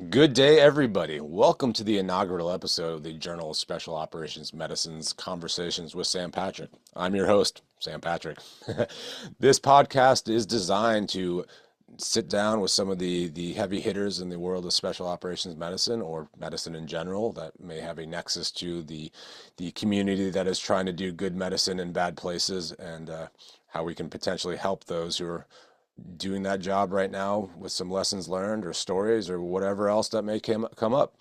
Good day, everybody. Welcome to the inaugural episode of the Journal of Special Operations Medicine's Conversations with Sam Patrick. I'm your host, Sam Patrick. This podcast is designed to sit down with some of the heavy hitters in the world of special operations medicine or medicine in general that may have a nexus to the community that is trying to do good medicine in bad places, and how we can potentially help those who are doing that job right now with some lessons learned or stories or whatever else that may come up.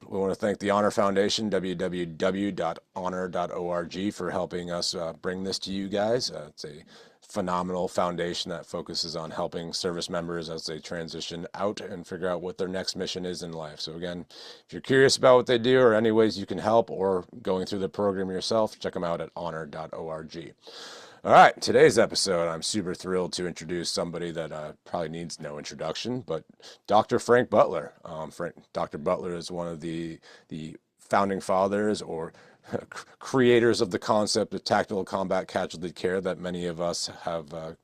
We want to thank the Honor Foundation, www.honor.org, for helping us bring this to you guys. It's a phenomenal foundation that focuses on helping service members as they transition out and figure out what their next mission is in life. So again, if you're curious about what they do or any ways you can help or going through the program yourself, check them out at honor.org. All right, today's episode, I'm super thrilled to introduce somebody that probably needs no introduction, but Dr. Frank Butler. Dr. Butler is one of the founding fathers or creators of the concept of tactical combat casualty care that many of us have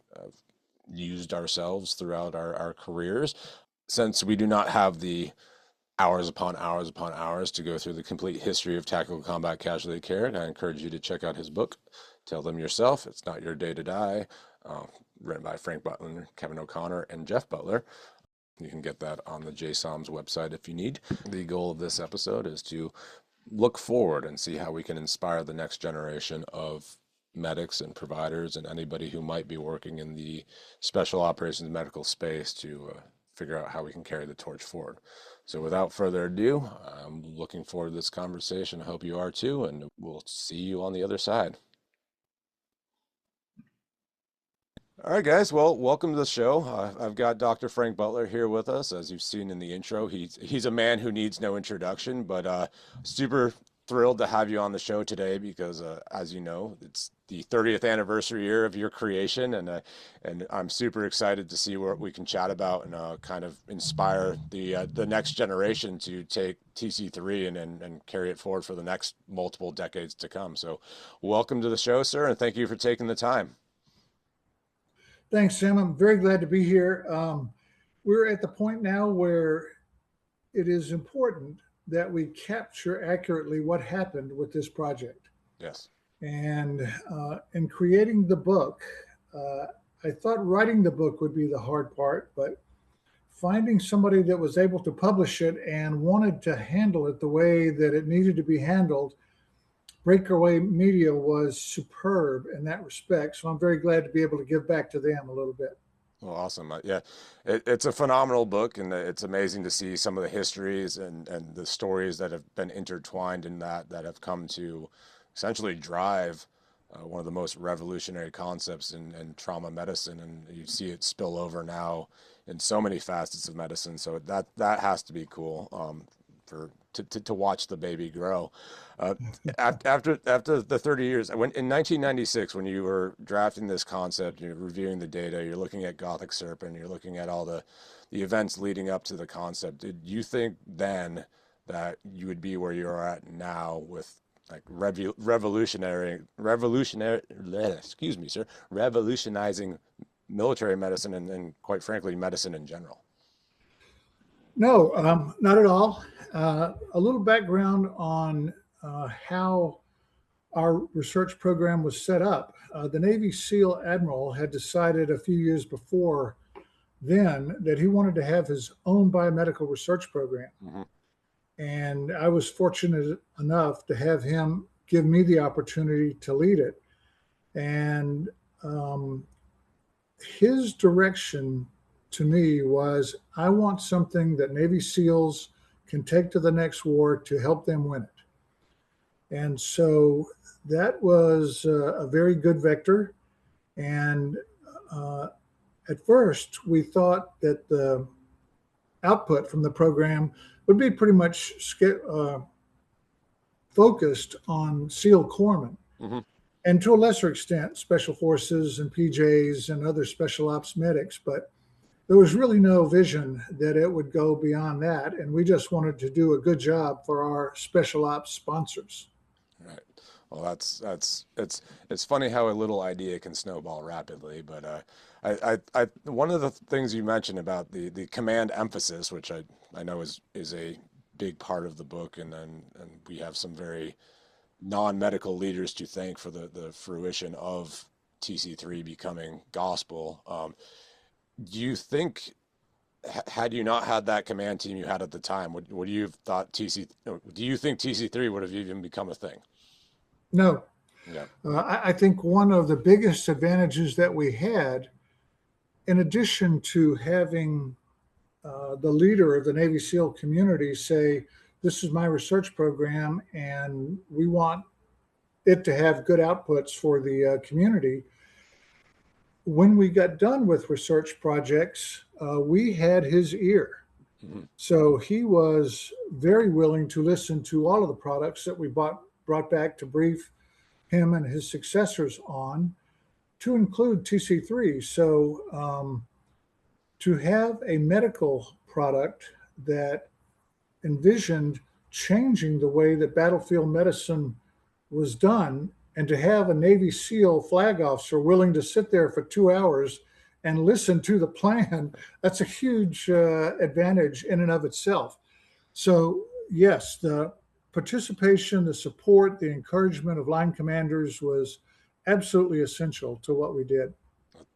used ourselves throughout our careers. Since we do not have the hours upon hours upon hours to go through the complete history of tactical combat casualty care, and I encourage you to check out his book, Tell Them Yourself, It's Not Your Day to Die, written by Frank Butler, Kevin O'Connor, and Jeff Butler. You can get that on the JSOM's website if you need. The goal of this episode is to look forward and see how we can inspire the next generation of medics and providers and anybody who might be working in the special operations medical space to figure out how we can carry the torch forward. So without further ado, I'm looking forward to this conversation. I hope you are too, and we'll see you on the other side. All right, guys. Well, welcome to the show. I've got Dr. Frank Butler here with us. As you've seen in the intro, he's a man who needs no introduction, but super thrilled to have you on the show today because, as you know, it's the 30th anniversary year of your creation, and I'm super excited to see what we can chat about and kind of inspire the next generation to take TC3 and carry it forward for the next multiple decades to come. So, welcome to the show, sir, and thank you for taking the time. Thanks, Sam. I'm very glad to be here. We're at the point now where it is important that we capture accurately what happened with this project. Yes. And in creating the book, I thought writing the book would be the hard part, but finding somebody that was able to publish it and wanted to handle it the way that it needed to be handled, Breakaway Media was superb in that respect. So I'm very glad to be able to give back to them a little bit. Well, awesome. Yeah, it's a phenomenal book, and it's amazing to see some of the histories and the stories that have been intertwined in that have come to essentially drive one of the most revolutionary concepts in trauma medicine, and you see it spill over now in so many facets of medicine. So that has to be cool to watch the baby grow. After the 30 years, in 1996, when you were drafting this concept, you're reviewing the data, you're looking at Gothic Serpent, you're looking at all the events leading up to the concept. Did you think then that you would be where you're at now with like revolutionizing military medicine and quite frankly, medicine in general? No, not at all. A little background on how our research program was set up. The Navy SEAL Admiral had decided a few years before then that he wanted to have his own biomedical research program. Mm-hmm. And I was fortunate enough to have him give me the opportunity to lead it. And his direction to me was, I want something that Navy SEALs can take to the next war to help them win it. And so that was a very good vector. And at first, we thought that the output from the program would be pretty much focused on SEAL corpsmen. Mm-hmm. And to a lesser extent, special forces and PJs and other special ops medics. But there was really no vision that it would go beyond that. And we just wanted to do a good job for our special ops sponsors. Right. Well, it's funny how a little idea can snowball rapidly, but one of the things you mentioned about the command emphasis, which I know is a big part of the book, and we have some very non-medical leaders to thank for the fruition of TC3 becoming gospel. Do you think, had you not had that command team you had at the time, would you have thought do you think TC3 would have even become a thing? No, Yeah. I think one of the biggest advantages that we had, in addition to having the leader of the Navy SEAL community say, "This is my research program, and we want it to have good outputs for the community." When we got done with research projects, we had his ear. Hmm. So he was very willing to listen to all of the products that we brought back to brief him and his successors on, to include TC3. So to have a medical product that envisioned changing the way that battlefield medicine was done, and to have a Navy SEAL flag officer willing to sit there for 2 hours and listen to the plan, that's a huge advantage in and of itself. So, yes, the participation, the support, the encouragement of line commanders was absolutely essential to what we did.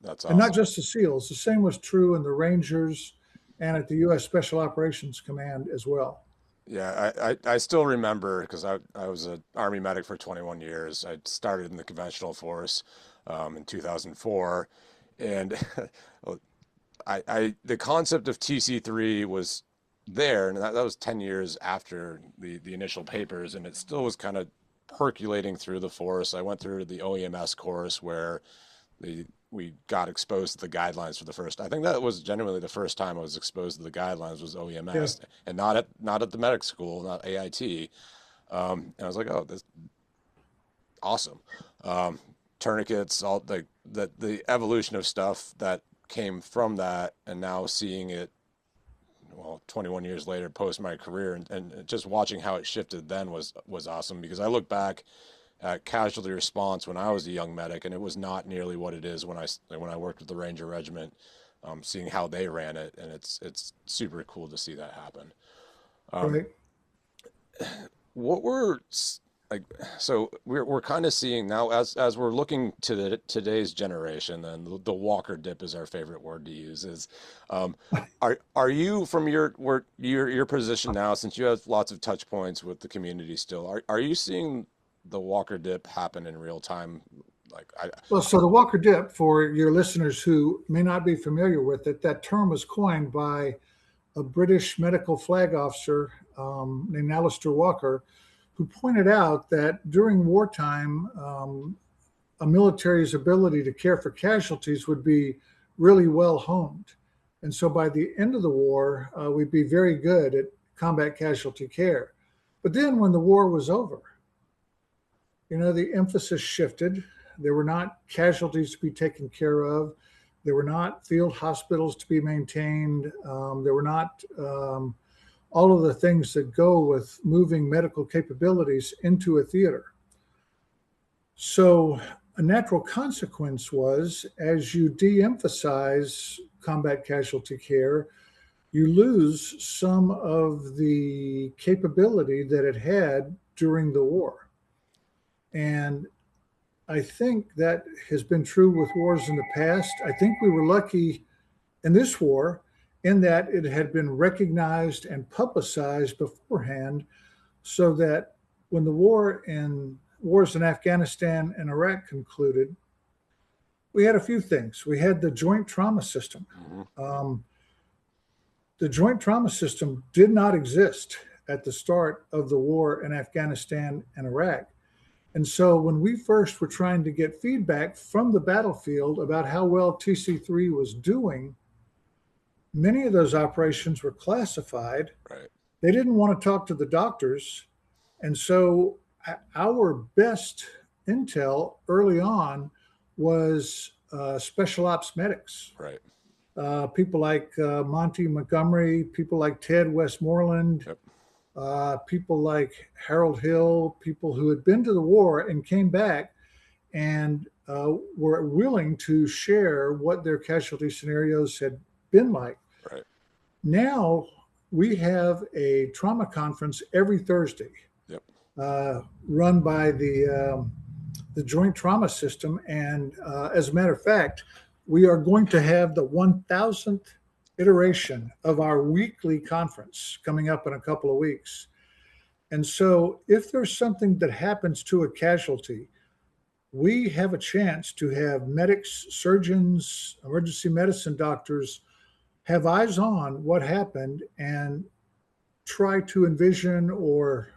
That's And not awesome. just the SEALs, the same was true in the Rangers and at the U.S. Special Operations Command as well. Yeah, I still remember because I was an Army medic for 21 years. I started in the conventional force in 2004, and the concept of TC3 was there, and that was 10 years after the initial papers, and it still was kind of percolating through the force. I went through the OEMS course where we got exposed to the guidelines for the first. I think that was genuinely the first time I was exposed to the guidelines was Yeah. OEMS, and not at the medic school, not AIT. And I was like, oh, this awesome. Tourniquets, all the evolution of stuff that came from that, and now seeing it, well, 21 years later, post my career, and just watching how it shifted then was awesome, because I look back at casualty response when I was a young medic, and it was not nearly what it is when I worked with the Ranger Regiment, seeing how they ran it, and it's super cool to see that happen. Um, Right. what were like so we're kind of seeing now as we're looking to today's generation, and the Walker dip is our favorite word to use, is are you from your position now, since you have lots of touch points with the community still, are you seeing the Walker dip happen in real time? Like Well, so the Walker Dip, for your listeners who may not be familiar with it, that term was coined by a British medical flag officer named Alistair Walker, who pointed out that during wartime, a military's ability to care for casualties would be really well honed. And so by the end of the war, we'd be very good at combat casualty care. But then when the war was over, the emphasis shifted. There were not casualties to be taken care of. There were not field hospitals to be maintained. There were not all of the things that go with moving medical capabilities into a theater. So a natural consequence was, as you de-emphasize combat casualty care, you lose some of the capability that it had during the war. And I think that has been true with wars in the past. I think we were lucky in this war in that it had been recognized and publicized beforehand, so that when the wars in Afghanistan and Iraq concluded, we had a few things. We had the joint trauma system. mhm. The joint trauma system did not exist at the start of the war in Afghanistan and Iraq. And so when we first were trying to get feedback from the battlefield about how well TC3 was doing, many of those operations were classified. Right. They didn't want to talk to the doctors. And so our best intel early on was special ops medics. Right. People like Monty Montgomery, people like Ted Westmoreland, Yep. people like Harold Hill, people who had been to the war and came back and were willing to share what their casualty scenarios had been like. Right. Now we have a trauma conference every Thursday, Yep. run by the Joint Trauma System, and as a matter of fact, we are going to have the 1,000th iteration of our weekly conference coming up in a couple of weeks. And so, if there's something that happens to a casualty, we have a chance to have medics, surgeons, emergency medicine doctors have eyes on what happened and try to envision or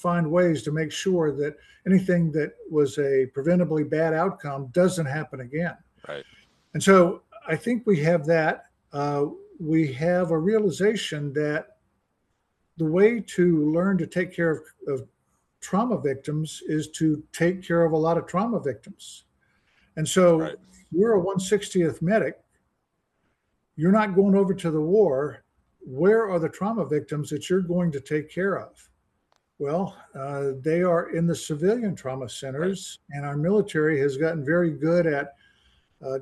find ways to make sure that anything that was a preventably bad outcome doesn't happen again. Right. And so I think we have that. We have a realization that the way to learn to take care of trauma victims is to take care of a lot of trauma victims. And so Right. you're a 160th medic, you're not going over to the war. Where are the trauma victims that you're going to take care of? Well, they are in the civilian trauma centers, right. And our military has gotten very good at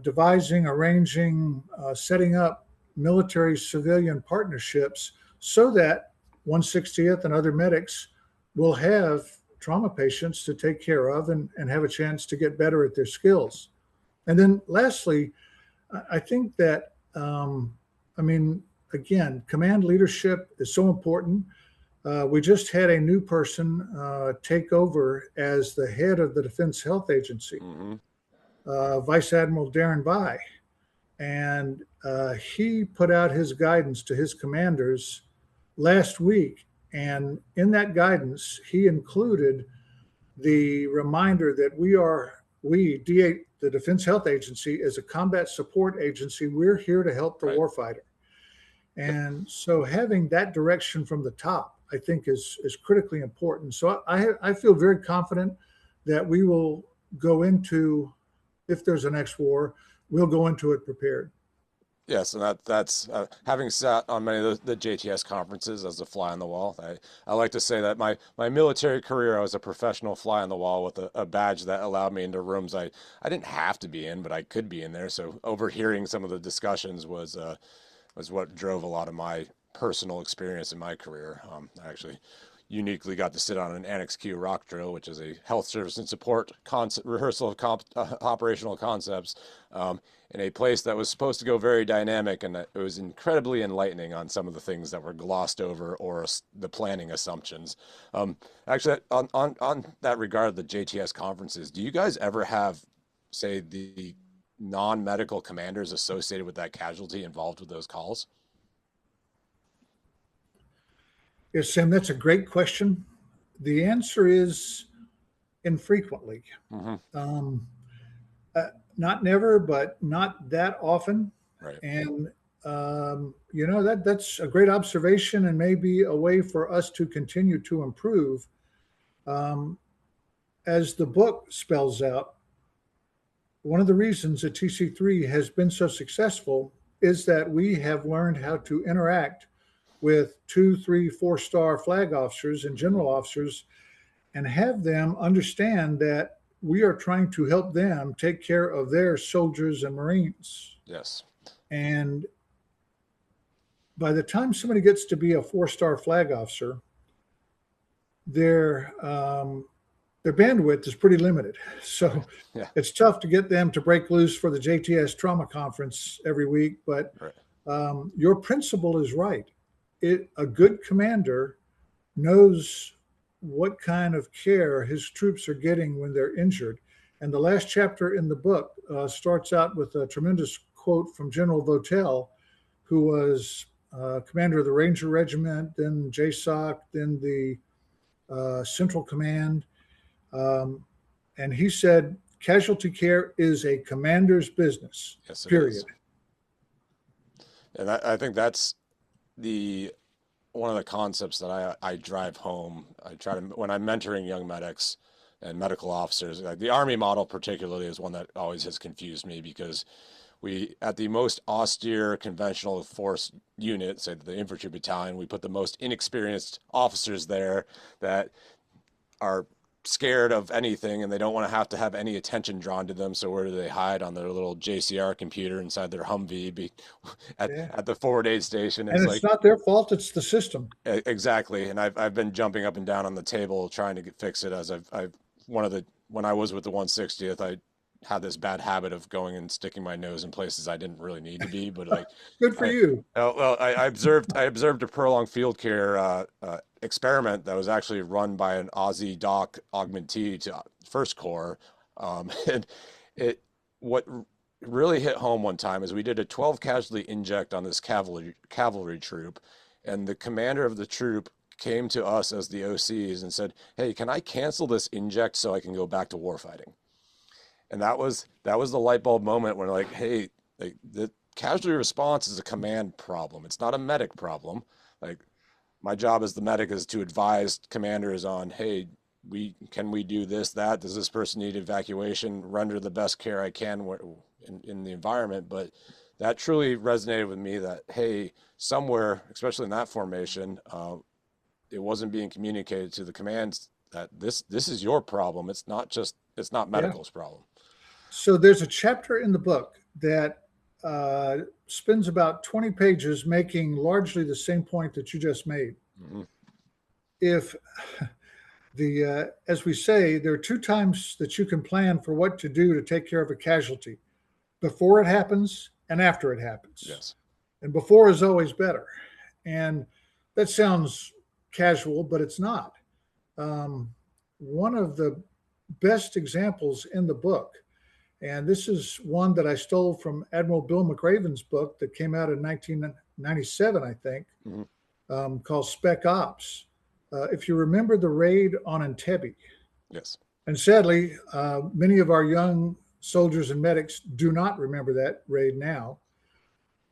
devising, arranging, setting up military civilian partnerships so that 160th and other medics will have trauma patients to take care of and have a chance to get better at their skills. And then lastly, I think that, again, command leadership is so important. We just had a new person take over as the head of the Defense Health Agency, Vice Admiral Darren Bai. And he put out his guidance to his commanders last week. And in that guidance, he included the reminder that DA, the Defense Health Agency, is a combat support agency. We're here to help the warfighter. And so having that direction from the top, I think, is critically important. So I feel very confident that we will go into, if there's a next war, we'll go into it prepared. Yes, and that's having sat on many of the JTS conferences as a fly on the wall. I like to say that my military career, I was a professional fly on the wall with a badge that allowed me into rooms I didn't have to be in, but I could be in there. So overhearing some of the discussions was what drove a lot of my personal experience in my career. I actually uniquely got to sit on an Annex Q rock drill, which is a health service and support rehearsal of operational concepts, in a place that was supposed to go very dynamic, and it was incredibly enlightening on some of the things that were glossed over or the planning assumptions. Actually, on that regard, the JTS conferences, do you guys ever have, say, the non-medical commanders associated with that casualty involved with those calls? Yes, Sam, that's a great question. The answer is infrequently. Not never, but not that often. Right. And, that's a great observation and maybe a way for us to continue to improve. As the book spells out, one of the reasons that TC3 has been so successful is that we have learned how to interact with 2, 3, 4-star flag officers and general officers and have them understand that we are trying to help them take care of their soldiers and Marines. Yes. And by the time somebody gets to be a 4-star flag officer, their bandwidth is pretty limited. So It's tough to get them to break loose for the JTS trauma conference every week. But your principle is right. A good commander knows what kind of care his troops are getting when they're injured. And the last chapter in the book starts out with a tremendous quote from General Votel, who was commander of the Ranger Regiment, then JSOC, then the Central Command. And he said, casualty care is a commander's business, yes, period. Is. And I think that's one of the concepts that I drive home. I try to, when I'm mentoring young medics and medical officers, like the Army model particularly is one that always has confused me, because we, at the most austere conventional force unit, say the infantry battalion, we put the most inexperienced officers there that are scared of anything and they don't want to have any attention drawn to them. So where do they hide? On their little JCR computer inside their Humvee Yeah. at the forward aid station. And It's it's like, not their fault, it's the system. exactly. And I've been jumping up and down on the table trying to fix it, as when I was with the 160th, I had this bad habit of going and sticking my nose in places I didn't really need to be, but like, Good for you. I observed a prolonged field care experiment that was actually run by an Aussie doc augmentee to First Corps, and what really hit home one time is we did a 12 casualty inject on this cavalry troop, and the commander of the troop came to us as the OCs and said, "Hey, can I cancel this inject so I can go back to warfighting?" And that was the light bulb moment when, like, hey, like, the casualty response is a command problem. It's not a medic problem. Like, my job as the medic is to advise commanders on, hey, can we do this, that? Does this person need evacuation? Render the best care I can in the environment. But that truly resonated with me that, hey, somewhere, especially in that formation, it wasn't being communicated to the commands that this is your problem. It's not Yeah. medical's problem. So there's a chapter in the book that spends about 20 pages making largely the same point that you just made. Mm-hmm. If as we say, there are two times that you can plan for what to do to take care of a casualty: before it happens and after it happens. Yes. And before is always better. And that sounds casual, but it's not. One of the best examples in the book, and this is one that I stole from Admiral Bill McRaven's book that came out in 1997, I think, called Spec Ops. If you remember the raid on Entebbe. Yes. And sadly, many of our young soldiers and medics do not remember that raid now.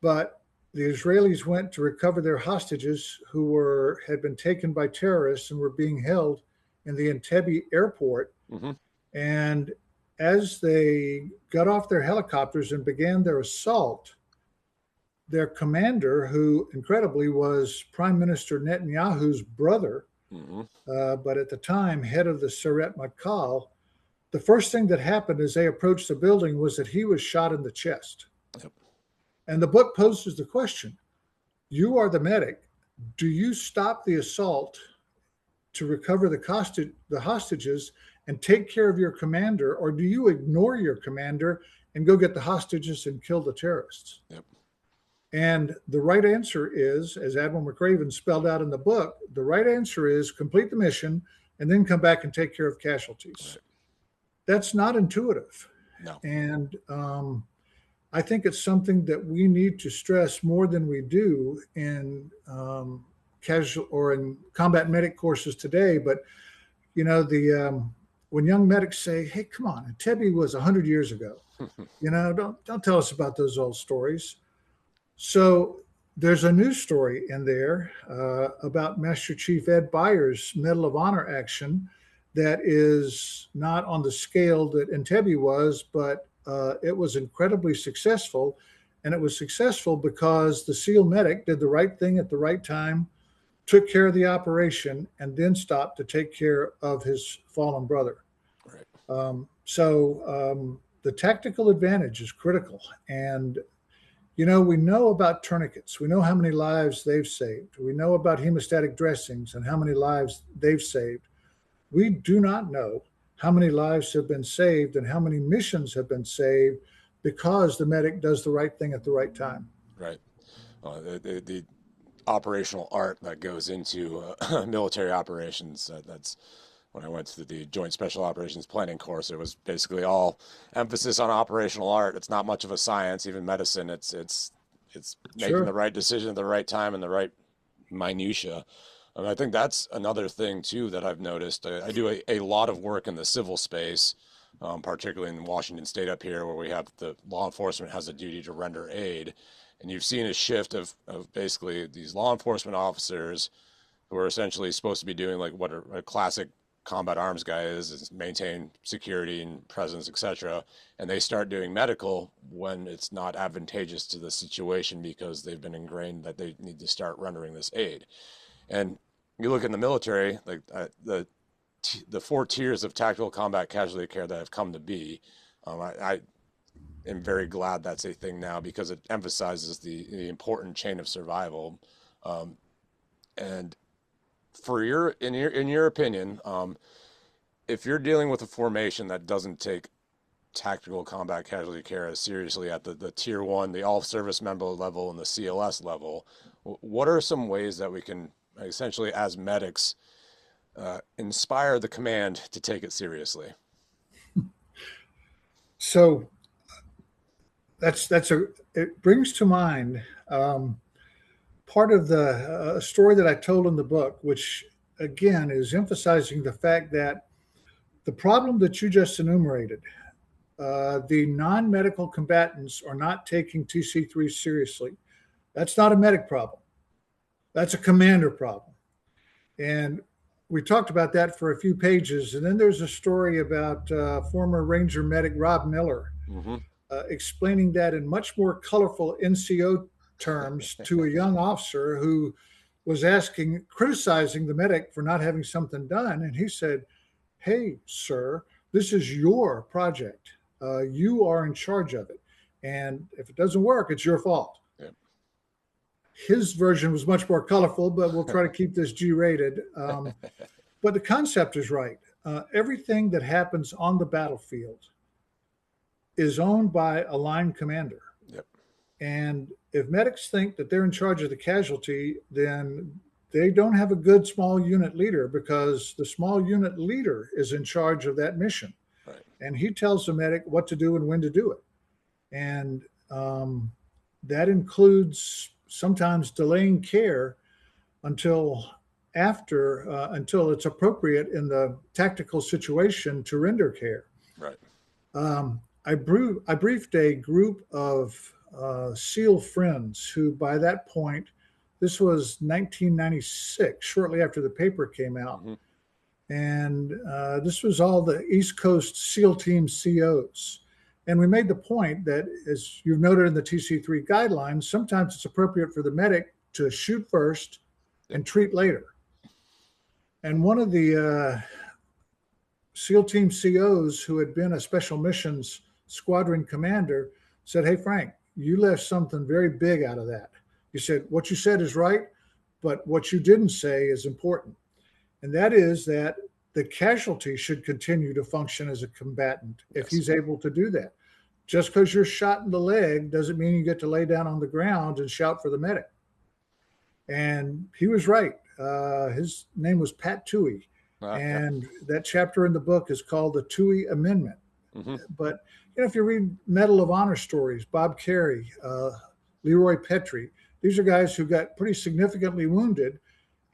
But the Israelis went to recover their hostages who had been taken by terrorists and were being held in the Entebbe airport. Mm-hmm. And as they got off their helicopters and began their assault, their commander, who incredibly was Prime Minister Netanyahu's brother, but at the time head of the Seret Matkal, the first thing that happened as they approached the building was that he was shot in the chest. Yep. And the book poses the question: you are the medic. Do you stop the assault to recover the hostages and take care of your commander, or do you ignore your commander and go get the hostages and kill the terrorists? Yep. And the right answer is, as Admiral McRaven spelled out in the book, the right answer is complete the mission and then come back and take care of casualties. Right. That's not intuitive. No. And I think it's something that we need to stress more than we do in casual or in combat medic courses today. But, you know, when young medics say, "Hey, come on, Entebbe was 100 years ago," you know, don't tell us about those old stories. So there's a new story in there about Master Chief Ed Byers' Medal of Honor action that is not on the scale that Entebbe was, but it was incredibly successful. And it was successful because the SEAL medic did the right thing at the right time, took care of the operation, and then stopped to take care of his fallen brother. Right. The tactical advantage is critical. And you know, we know about tourniquets. We know how many lives they've saved. We know about hemostatic dressings and how many lives they've saved. We do not know how many lives have been saved and how many missions have been saved because the medic does the right thing at the right time. Right. The operational art that goes into military operations, that's when I went to the Joint Special Operations Planning course, it was basically all emphasis on operational art. It's not much of a science, even medicine. It's making the right decision at the right time and the right minutia. And I think that's another thing too that I've noticed. I do a lot of work in the civil space, particularly in Washington State up here, where we have the law enforcement has a duty to render aid. And you've seen a shift of basically these law enforcement officers who are essentially supposed to be doing like what are classic combat arms guy is maintain security and presence, etc. And they start doing medical when it's not advantageous to the situation because they've been ingrained that they need to start rendering this aid. And you look in the military, like the four tiers of tactical combat casualty care that have come to be. I am very glad that's a thing now because it emphasizes the important chain of survival. And for in your opinion, if you're dealing with a formation that doesn't take tactical combat casualty care as seriously at the tier one, the all service member level, and the CLS level, what are some ways that we can essentially, as medics, inspire the command to take it seriously? So it brings to mind part of the story that I told in the book, which again is emphasizing the fact that the problem that you just enumerated, the non-medical combatants are not taking TC3 seriously. That's not a medic problem. That's a commander problem. And we talked about that for a few pages. And then there's a story about former Ranger medic Rob Miller explaining that in much more colorful NCO terms to a young officer who was criticizing the medic for not having something done. And he said, "Hey, sir, this is your project. You are in charge of it. And if it doesn't work, it's your fault." Yep. His version was much more colorful, but we'll try to keep this G-rated. But the concept is right. Everything that happens on the battlefield is owned by a line commander. Yep. And if medics think that they're in charge of the casualty, then they don't have a good small unit leader because the small unit leader is in charge of that mission. Right. And he tells the medic what to do and when to do it. And that includes sometimes delaying care until it's appropriate in the tactical situation to render care. Right. I briefed a group of SEAL friends who, by that point, this was 1996, shortly after the paper came out. And this was all the East Coast SEAL team COs. And we made the point that, as you've noted in the TC3 guidelines, sometimes it's appropriate for the medic to shoot first and treat later. And one of the SEAL team COs who had been a special missions squadron commander said, "Hey, Frank, you left something very big out of that. You said, what you said is right, but what you didn't say is important. And that is that the casualty should continue to function as a combatant if he's able to do that. Just because you're shot in the leg doesn't mean you get to lay down on the ground and shout for the medic." And he was right. His name was Pat Toohey. And that chapter in the book is called the Toohey Amendment. But if you read Medal of Honor stories, Bob Carey, Leroy Petrie, these are guys who got pretty significantly wounded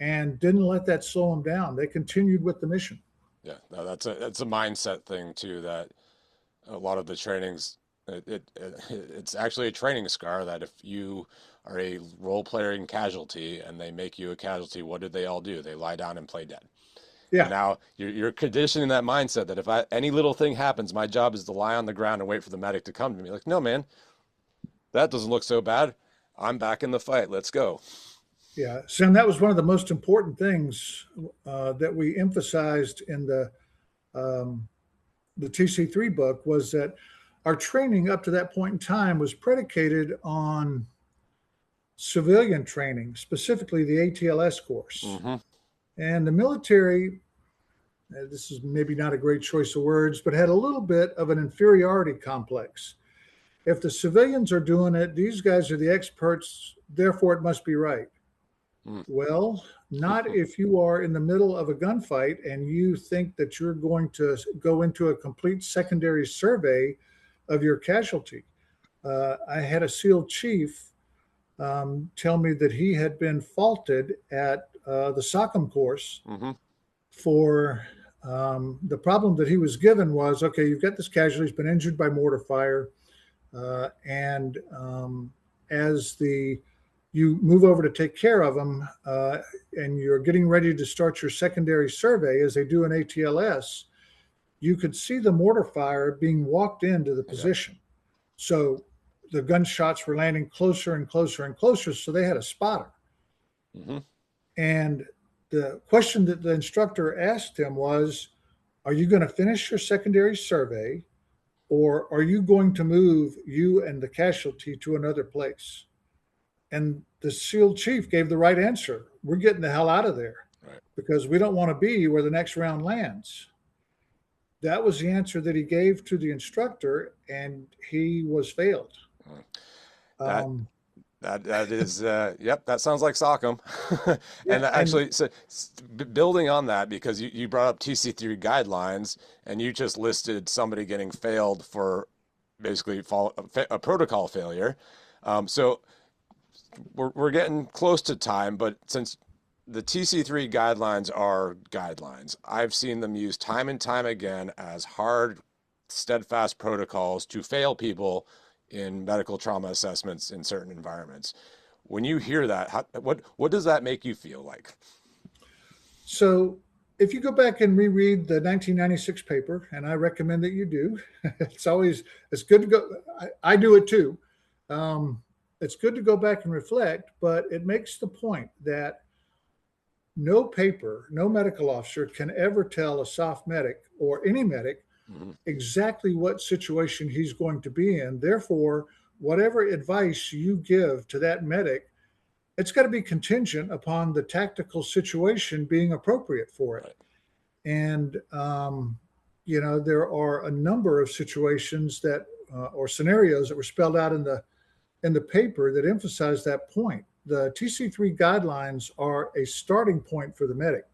and didn't let that slow them down. They continued with the mission. Yeah, no, that's a mindset thing too. That a lot of the trainings, it's actually a training scar. That if you are a role-playing casualty and they make you a casualty, what did they all do? They lie down and play dead. Yeah. And now you're conditioning that mindset that if any little thing happens, my job is to lie on the ground and wait for the medic to come to me. Like, no, man, that doesn't look so bad. I'm back in the fight. Let's go. Yeah, Sam, that was one of the most important things that we emphasized in the TC3 book, was that our training up to that point in time was predicated on civilian training, specifically the ATLS course. And the military, this is maybe not a great choice of words, but had a little bit of an inferiority complex. If the civilians are doing it, these guys are the experts, therefore it must be right. Well, not if you are in the middle of a gunfight and you think that you're going to go into a complete secondary survey of your casualty. I had a SEAL chief tell me that he had been faulted at the SOCM course for the problem that he was given was, okay, you've got this casualty, he's been injured by mortar fire. And as the you move over to take care of them, and you're getting ready to start your secondary survey, as they do in ATLS, you could see the mortar fire being walked into the position. So the gunshots were landing closer and closer and closer, so they had a spotter. And the question that the instructor asked him was, are you going to finish your secondary survey, or are you going to move you and the casualty to another place? And the SEAL chief gave the right answer. We're getting the hell out of there, because we don't want to be where the next round lands. That was the answer that he gave to the instructor, and he was failed. That is, yep, that sounds like SOCM. And Yeah, actually, so building on that, because you brought up TC3 guidelines, and you just listed somebody getting failed for basically a protocol failure. So we're getting close to time, but since the TC3 guidelines are guidelines, I've seen them used time and time again as hard, steadfast protocols to fail people in medical trauma assessments in certain environments. When you hear that, what does that make you feel like? So if you go back and reread the 1996 paper, and I recommend that you do, it's good to go. I do it too. It's good to go back and reflect, but it makes the point that no paper, no medical officer can ever tell a soft medic or any medic exactly what situation he's going to be in. Therefore, whatever advice you give to that medic, it's got to be contingent upon the tactical situation being appropriate for it. And, there are a number of situations that, or scenarios that were spelled out in the paper that emphasize that point. The TC3 guidelines are a starting point for the medic.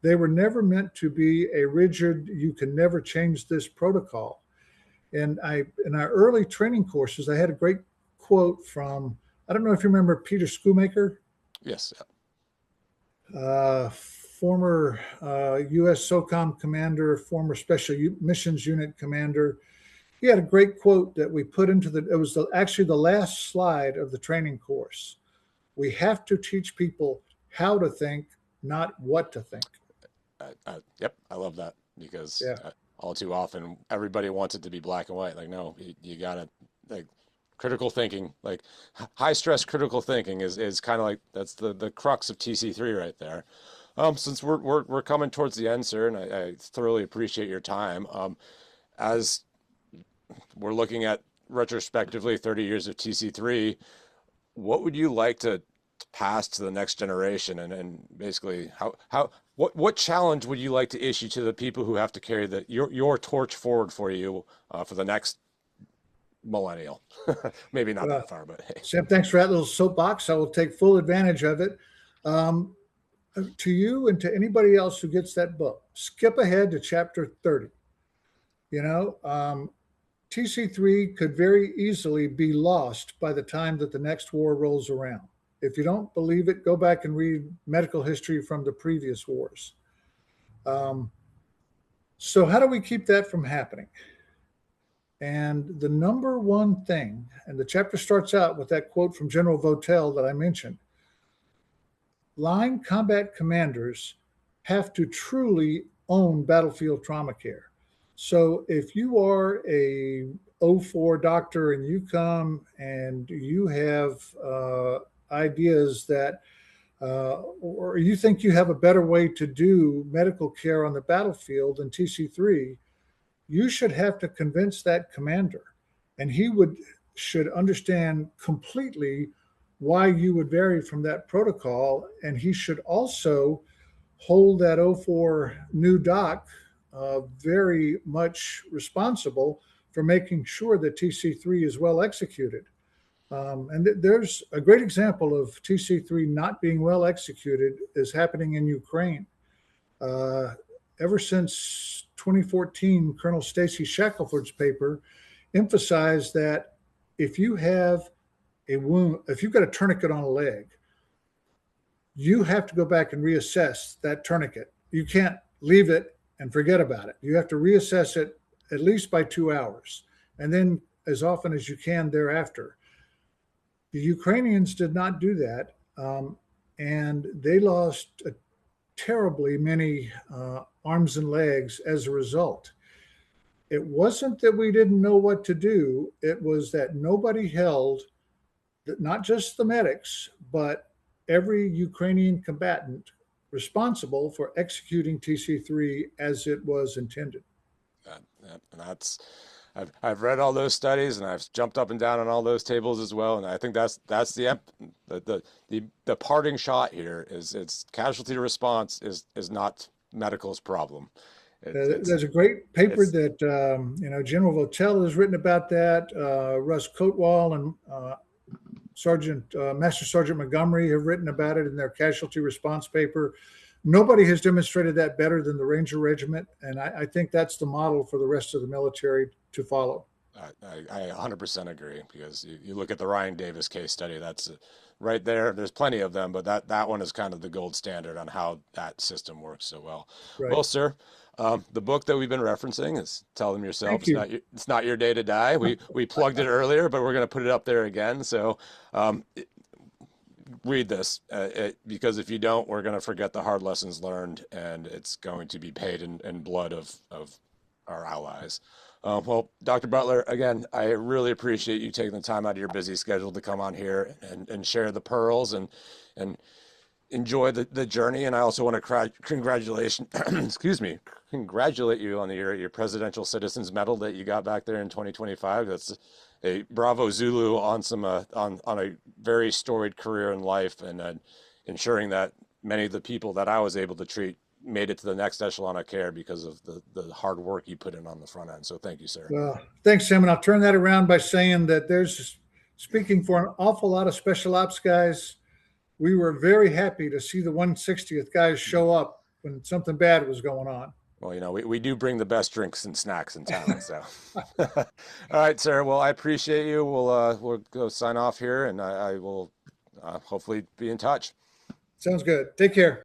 They were never meant to be a rigid, you can never change this protocol. And in our early training courses, I had a great quote from, I don't know if you remember Peter Schoolmaker. Yes. Former U.S. SOCOM commander, former Special Missions Unit commander. He had a great quote that we put into it was actually the last slide of the training course. We have to teach people how to think, not what to think. Yep, I love that, because all too often everybody wants it to be black and white. Like, no, you gotta, like, critical thinking, like high stress critical thinking is kind of like, that's the crux of TC3 right there. Since we're coming towards the end, sir, and I thoroughly appreciate your time. As we're looking at retrospectively 30 years of TC3, what would you like to pass to the next generation, and basically what challenge would you like to issue to the people who have to carry your torch forward for you for the next millennial? Maybe not that far, but hey. Sam, thanks for that little soapbox. I will take full advantage of it. To you and to anybody else who gets that book, skip ahead to chapter 30. TC3 could very easily be lost by the time that the next war rolls around. If you don't believe it, go back and read medical history from the previous wars. So how do we keep that from happening? And the number one thing, and the chapter starts out with that quote from General Votel that I mentioned, line combat commanders have to truly own battlefield trauma care. So if you are a 04 doctor and you come and you have ideas that, or you think you have a better way to do medical care on the battlefield than TC3, you should have to convince that commander, and he should understand completely why you would vary from that protocol. And he should also hold that 04 new doc very much responsible for making sure that TC3 is well executed. And there's a great example of TC3 not being well executed is happening in Ukraine. Ever since 2014, Colonel Stacy Shackelford's paper emphasized that if you have a wound, if you've got a tourniquet on a leg, you have to go back and reassess that tourniquet. You can't leave it and forget about it. You have to reassess it at least by 2 hours, and then as often as you can thereafter. The Ukrainians did not do that, and they lost terribly many arms and legs as a result. It wasn't that we didn't know what to do, it was that nobody held, not just the medics, but every Ukrainian combatant responsible for executing TC3 as it was intended. And that's I've read all those studies and I've jumped up and down on all those tables as well. And I think that's the parting shot here is it's casualty response is not medical's problem. There's a great paper that General Votel has written about that. Russ Coatwall and Master Sergeant Montgomery have written about it in their casualty response paper. Nobody has demonstrated that better than the Ranger Regiment, and I think that's the model for the rest of the military to follow. I 100% agree, because you look at the Ryan Davis case study, that's right there. There's plenty of them, but that one is kind of the gold standard on how that system works so well. Right. Well, sir, the book that we've been referencing is Tell Them Yourself. It's not your day to die. We plugged it earlier, but we're going to put it up there again. So read this, because if you don't, we're going to forget the hard lessons learned, and it's going to be paid in blood of our allies. Well, Dr. Butler, again, I really appreciate you taking the time out of your busy schedule to come on here and share the pearls and enjoy the journey. And I also want to congratulate you on your Presidential Citizens Medal that you got back there in 2025. That's a Bravo Zulu on a very storied career in life, and ensuring that many of the people that I was able to treat made it to the next echelon of care because of the hard work you put in on the front end. So thank you, sir. Well, thanks, Sam. And I'll turn that around by saying that speaking for an awful lot of special ops guys, we were very happy to see the 160th guys show up when something bad was going on. Well, we do bring the best drinks and snacks in town. So, all right, sir. Well, I appreciate you. We'll go sign off here, and I will hopefully be in touch. Sounds good. Take care.